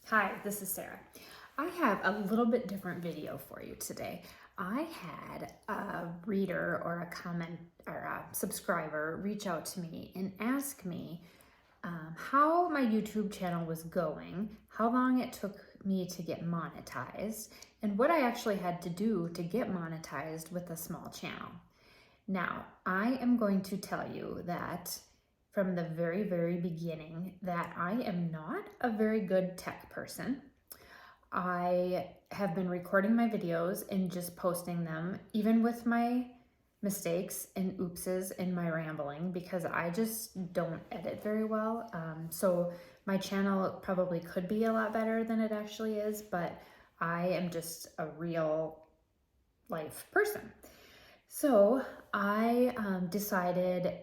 Hi, this is Sarah. I have a little bit different video for you today. I had a reader or a comment or a subscriber reach out to me and ask me how my YouTube channel was going, how long it took me to get monetized, and what I actually had to do to get monetized with a small channel. Now, I am going to tell you that from the very, very beginning that I am not a very good tech person. I have been recording my videos and just posting them, even with my mistakes and oopses and my rambling, because I just don't edit very well. So my channel probably could be a lot better than it actually is, but I am just a real life person. So I decided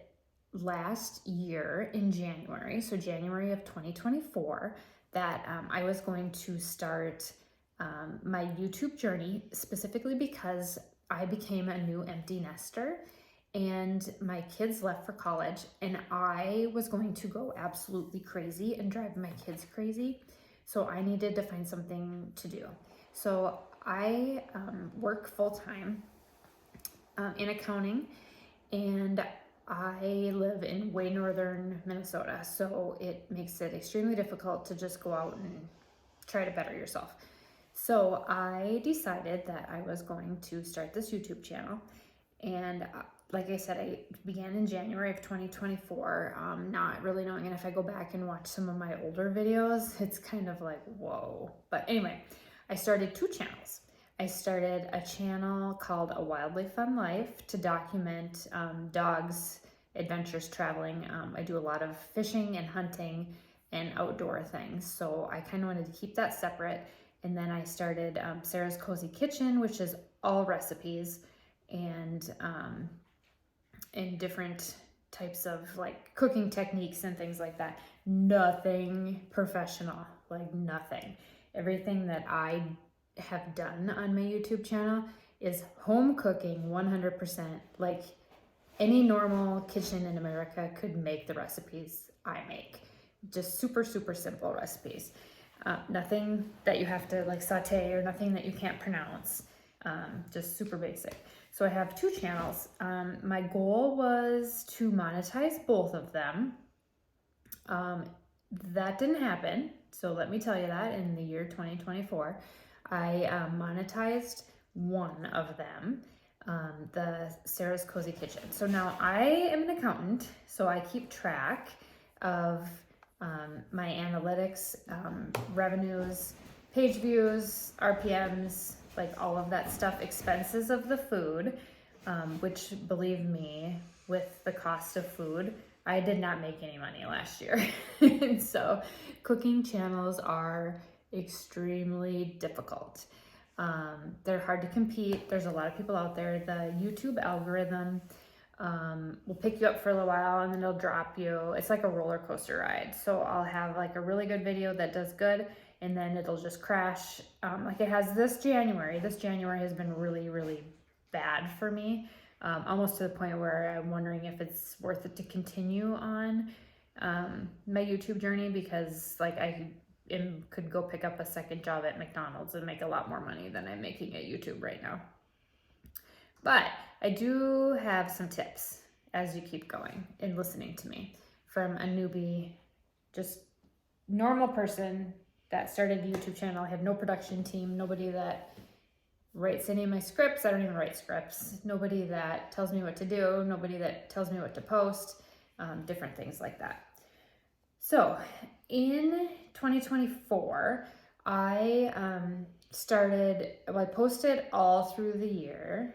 last year in January, so January of 2024, that I was going to start my YouTube journey, specifically because I became a new empty nester and my kids left for college, and I was going to go absolutely crazy and drive my kids crazy. So I needed to find something to do. So I work full time in accounting, and I live in way northern Minnesota, so it makes it extremely difficult to just go out and try to better yourself. So I decided that I was going to start this YouTube channel, and like I said, I began in January of 2024, not really knowing, and if I go back and watch some of my older videos, it's kind of like, whoa. But anyway, I started two channels. I started a channel called A Wildly Fun Life to document dogs, adventures, traveling. I do a lot of fishing and hunting and outdoor things, so I kind of wanted to keep that separate. And then I started Sara's Cozy Kitchen, which is all recipes and different types of like cooking techniques and things like that. Nothing professional, like nothing. Everything that I have done on my YouTube channel is home cooking 100%. Like any normal kitchen in America could make the recipes I make. Just super, super simple recipes. Nothing that you have to like saute or nothing that you can't pronounce. Just super basic. So I have two channels. My goal was to monetize both of them. That didn't happen. So let me tell you that in the year 2024, I monetized one of them, the Sara's Cozy Kitchen. So now I am an accountant, so I keep track of my analytics, revenues, page views, RPMs, like all of that stuff, expenses of the food, which believe me, with the cost of food, I did not make any money last year. And so cooking channels are extremely difficult. They're hard to compete. There's a lot of people out there. The YouTube algorithm will pick you up for a little while and then it'll drop you. It's like a roller coaster ride. So I'll have like a really good video that does good, and then it'll just crash. Like it has this January. This January has been really, really bad for me. Almost to the point where I'm wondering if it's worth it to continue on my YouTube journey, because like I could go pick up a second job at McDonald's and make a lot more money than I'm making at YouTube right now. But I do have some tips as you keep going and listening to me from a newbie, just normal person that started a YouTube channel. I have no production team, nobody that writes any of my scripts. I don't even write scripts. Nobody that tells me what to do, nobody that tells me what to post, different things like that. So in 2024, I posted all through the year,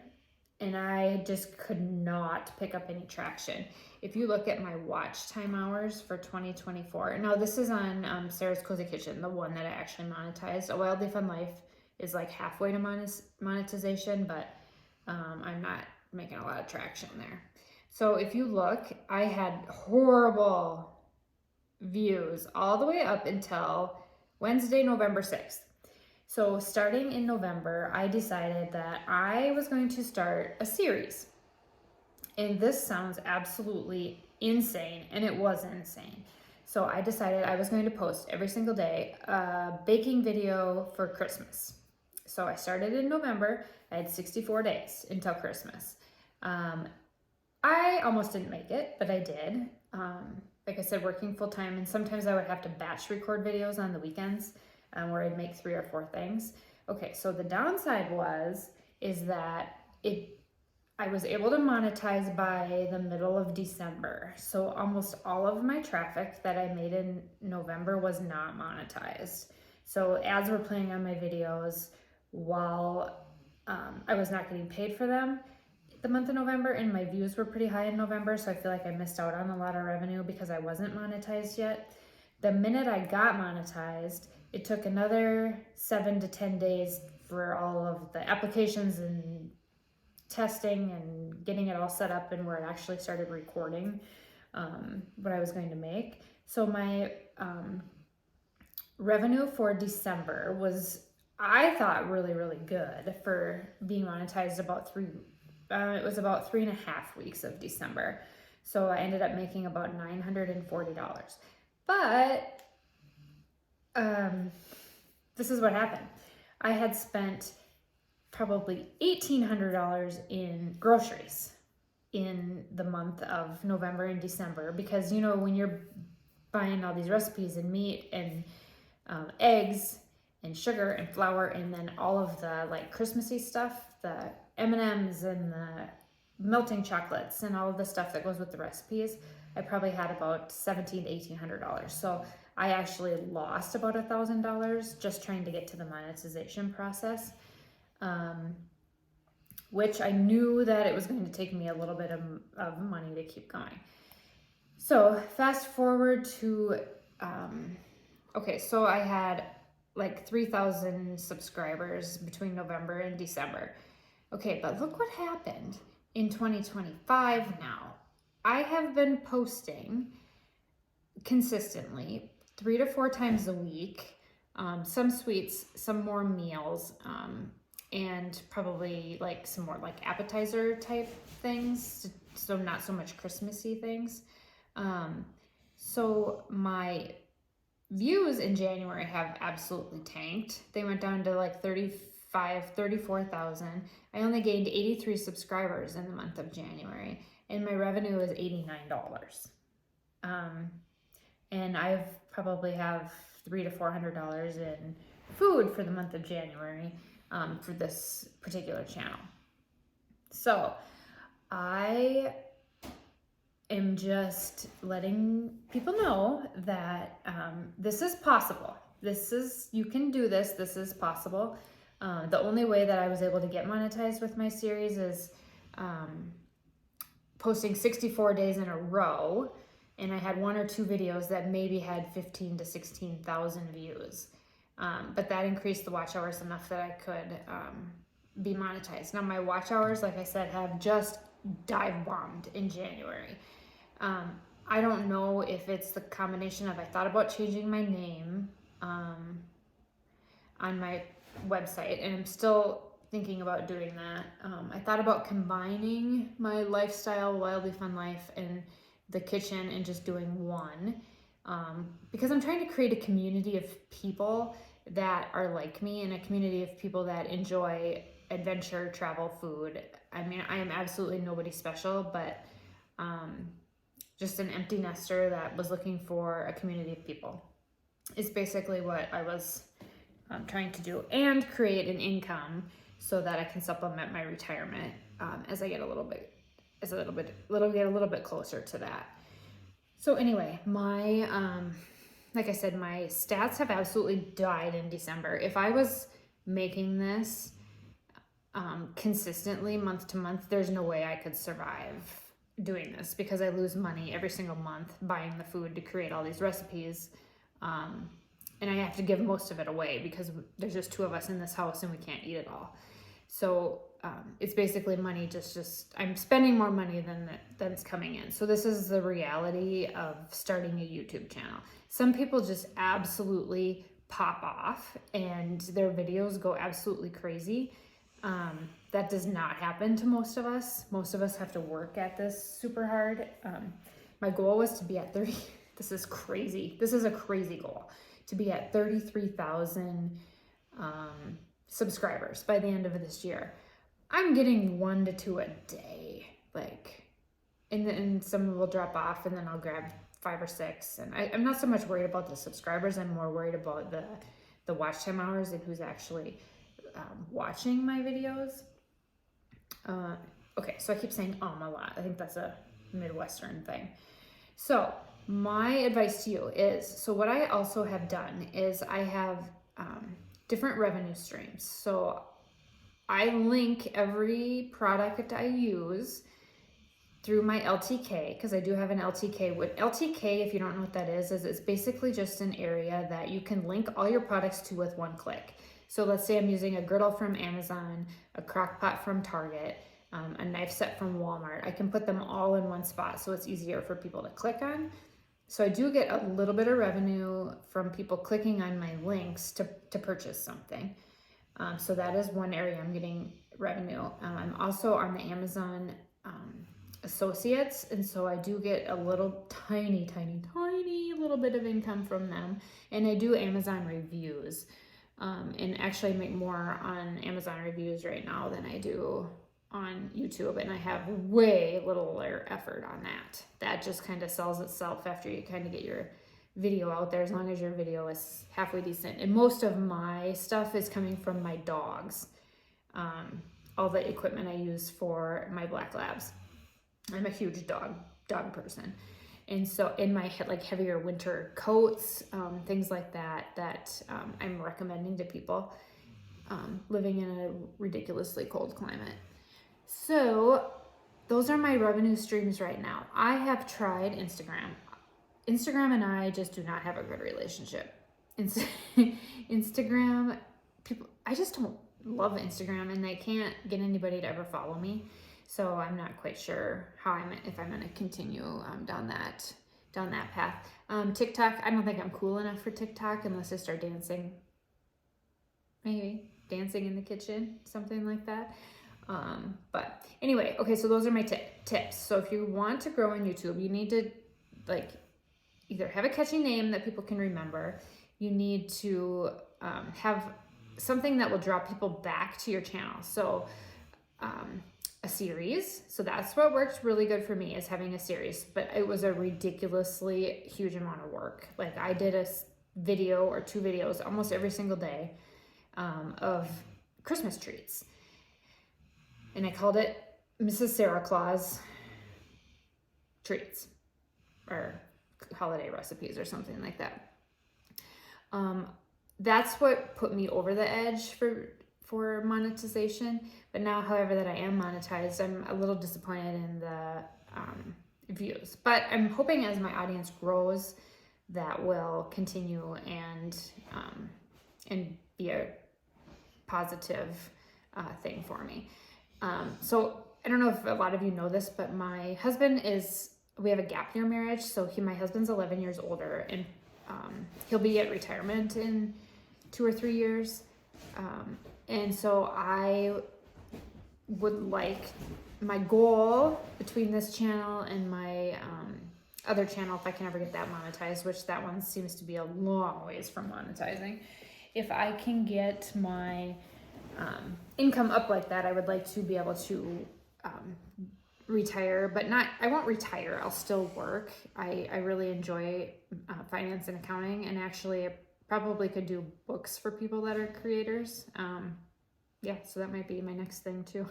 and I just could not pick up any traction. If you look at my watch time hours for 2024, now this is on Sara's Cozy Kitchen, the one that I actually monetized. A Wildly Fun Life is like halfway to monetization, but I'm not making a lot of traction there. So if you look, I had horrible views all the way up until Wednesday, November 6th. So starting in November, I decided that I was going to start a series. And this sounds absolutely insane, and it was insane. So I decided I was going to post every single day a baking video for Christmas. So I started in November. I had 64 days until Christmas. I almost didn't make it, but I did. Like I said, working full time, and sometimes I would have to batch record videos on the weekends where I'd make 3 or 4 things. Okay, so the downside is that I was able to monetize by the middle of December. So almost all of my traffic that I made in November was not monetized. So ads were playing on my videos while I was not getting paid for them the month of November, and my views were pretty high in November, so I feel like I missed out on a lot of revenue because I wasn't monetized yet. The minute I got monetized, it took another 7 to 10 days for all of the applications and testing and getting it all set up and where it actually started recording what I was going to make. So my revenue for December was, I thought, really, really good for being monetized it was about 3.5 weeks of December. So I ended up making about $940. But this is what happened. I had spent probably $1,800 in groceries in the month of November and December, because when you're buying all these recipes and meat and eggs and sugar and flour, and then all of the like Christmassy stuff, the M&Ms and the melting chocolates and all of the stuff that goes with the recipes, I probably had about $1,700 to $1,800. So I actually lost about $1,000 just trying to get to the monetization process, which I knew that it was going to take me a little bit of money to keep going. So fast forward to, okay, so I had like 3,000 subscribers between November and December. Okay, but look what happened in 2025 now. I have been posting consistently 3 to 4 times a week, some sweets, some more meals, and probably like some more like appetizer type things, so not so much Christmassy things. So my views in January have absolutely tanked. They went down to like 34,000. I only gained 83 subscribers in the month of January, and my revenue was $89. And I've probably have $300 to $400 in food for the month of January for this particular channel. So I am just letting people know that this is possible. You can do this. This is possible. The only way that I was able to get monetized with my series is posting 64 days in a row, and I had 1 or 2 videos that maybe had 15 to 16,000 views. But that increased the watch hours enough that I could be monetized. Now my watch hours, like I said, have just dive bombed in January. I don't know if it's the combination of, I thought about changing my name on my website, and I'm still thinking about doing that. I thought about combining my lifestyle, Wildly Fun Life, and the kitchen and just doing one, because I'm trying to create a community of people that are like me, and a community of people that enjoy adventure, travel, food. I mean, I am absolutely nobody special, but just an empty nester that was looking for a community of people is basically what I was trying to do, and create an income so that I can supplement my retirement as I get a little bit closer to that. So anyway, my like I said, my stats have absolutely died in December. If I was making this consistently month to month, there's no way I could survive doing this, because I lose money every single month buying the food to create all these recipes. And I have to give most of it away because there's just 2 of us in this house and we can't eat it all. So it's basically money just I'm spending more money than's coming in. So this is the reality of starting a YouTube channel. Some people just absolutely pop off and their videos go absolutely crazy. That does not happen to most of us. Most of us have to work at this super hard. My goal was to be at this is crazy. This is a crazy goal to be at 33,000 subscribers by the end of this year. I'm getting 1 to 2 a day, like, and some will drop off, and then I'll grab 5 or 6. And I'm not so much worried about the subscribers. I'm more worried about the watch time hours and who's actually watching my videos. Okay, so I keep saying a lot. I think that's a Midwestern thing. So my advice to you is, so what I also have done is I have different revenue streams. So I link every product I use through my LTK, because I do have an LTK. With LTK, if you don't know what that is it's basically just an area that you can link all your products to with one click. So let's say I'm using a girdle from Amazon, a crock pot from Target, a knife set from Walmart. I can put them all in one spot, so it's easier for people to click on. So I do get a little bit of revenue from people clicking on my links to purchase something. So that is one area I'm getting revenue. I'm also on the Amazon associates, and so I do get a little tiny little bit of income from them. And I do Amazon reviews, and actually I make more on Amazon reviews right now than I do on YouTube, and I have way little effort on that. That just kind of sells itself after you kind of get your video out there, as long as your video is halfway decent. And most of my stuff is coming from my dogs, all the equipment I use for my black labs. I'm a huge dog person, and so in my like heavier winter coats, things like that I'm recommending to people living in a ridiculously cold climate. So those are my revenue streams right now. I have tried Instagram. Instagram and I just do not have a good relationship. Instagram, people, I just don't love Instagram, and I can't get anybody to ever follow me. So I'm not quite sure if I'm going to continue down that path. TikTok, I don't think I'm cool enough for TikTok unless I start dancing. Maybe dancing in the kitchen, something like that. But anyway, okay, so those are my tips. So if you want to grow on YouTube, you need to like either have a catchy name that people can remember. You need to have something that will draw people back to your channel. So a series. So that's what worked really good for me, is having a series, but it was a ridiculously huge amount of work. Like I did a video or 2 videos almost every single day of Christmas treats. And I called it Mrs. Sara Claus treats, or holiday recipes, or something like that. That's what put me over the edge for monetization. But now, however, that I am monetized, I'm a little disappointed in the views. But I'm hoping as my audience grows, that will continue and be a positive thing for me. So I don't know if a lot of you know this, but my husband we have a gap year marriage. So my husband's 11 years older, and he'll be at retirement in 2 or 3 years. And so I would like, my goal between this channel and my other channel, if I can ever get that monetized, which that one seems to be a long ways from monetizing. If I can get my income up like that, I would like to be able to retire, but I won't retire, I'll still work. I really enjoy finance and accounting, and actually I probably could do books for people that are creators. Yeah, so that might be my next thing too.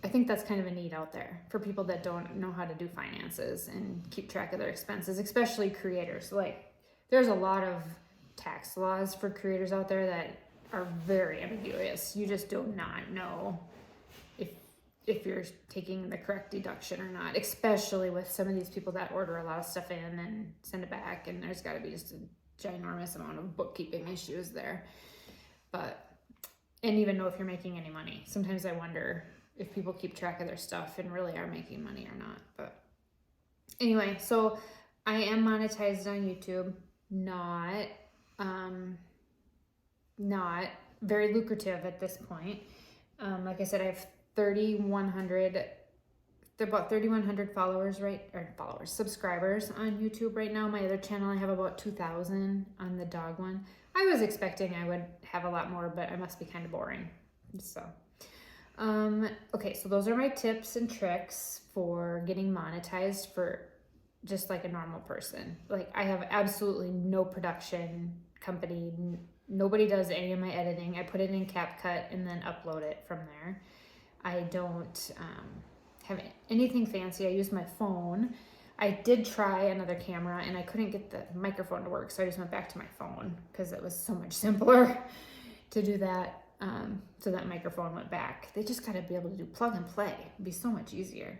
I think that's kind of a need out there for people that don't know how to do finances and keep track of their expenses, especially creators. Like, there's a lot of tax laws for creators out there that are very ambiguous. You just do not know if you're taking the correct deduction or not, especially with some of these people that order a lot of stuff in and send it back, and there's got to be just a ginormous amount of bookkeeping issues there. And even know if you're making any money. Sometimes I wonder if people keep track of their stuff and really are making money or not. But anyway, so I am monetized on YouTube. Not very lucrative at this point. Like I said, I have 3,100 about 3,100 subscribers on YouTube right now. My other channel, I have about 2,000 on the dog one. I was expecting I would have a lot more, but I must be kind of boring. So, okay, so those are my tips and tricks for getting monetized for just like a normal person. Like, I have absolutely no production company. Nobody does any of my editing. I put it in CapCut and then upload it from there. I don't have anything fancy. I use my phone. I did try another camera and I couldn't get the microphone to work, so I just went back to my phone because it was so much simpler to do that. So that microphone went back. They just got to be able to do plug and play. It'd be so much easier.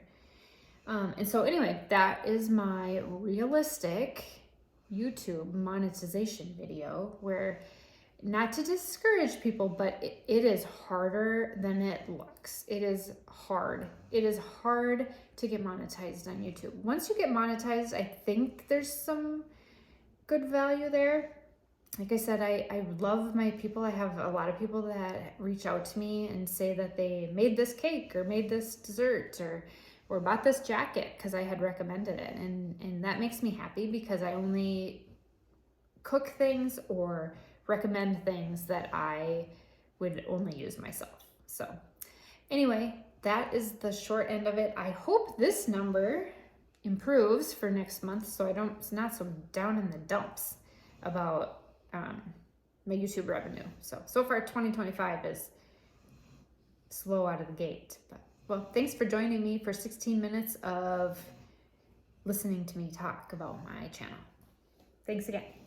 And so anyway, that is my realistic YouTube monetization video, where, not to discourage people, but it is harder than it looks. It is hard. It is hard to get monetized on YouTube. Once you get monetized, I think there's some good value there. Like I said, I love my people. I have a lot of people that reach out to me and say that they made this cake or made this dessert or bought this jacket because I had recommended it. And that makes me happy, because I only cook things or recommend things that I would only use myself. So anyway, that is the short end of it. I hope this number improves for next month, so it's not so down in the dumps about my YouTube revenue. So far 2025 is slow out of the gate. But, well, thanks for joining me for 16 minutes of listening to me talk about my channel. Thanks again.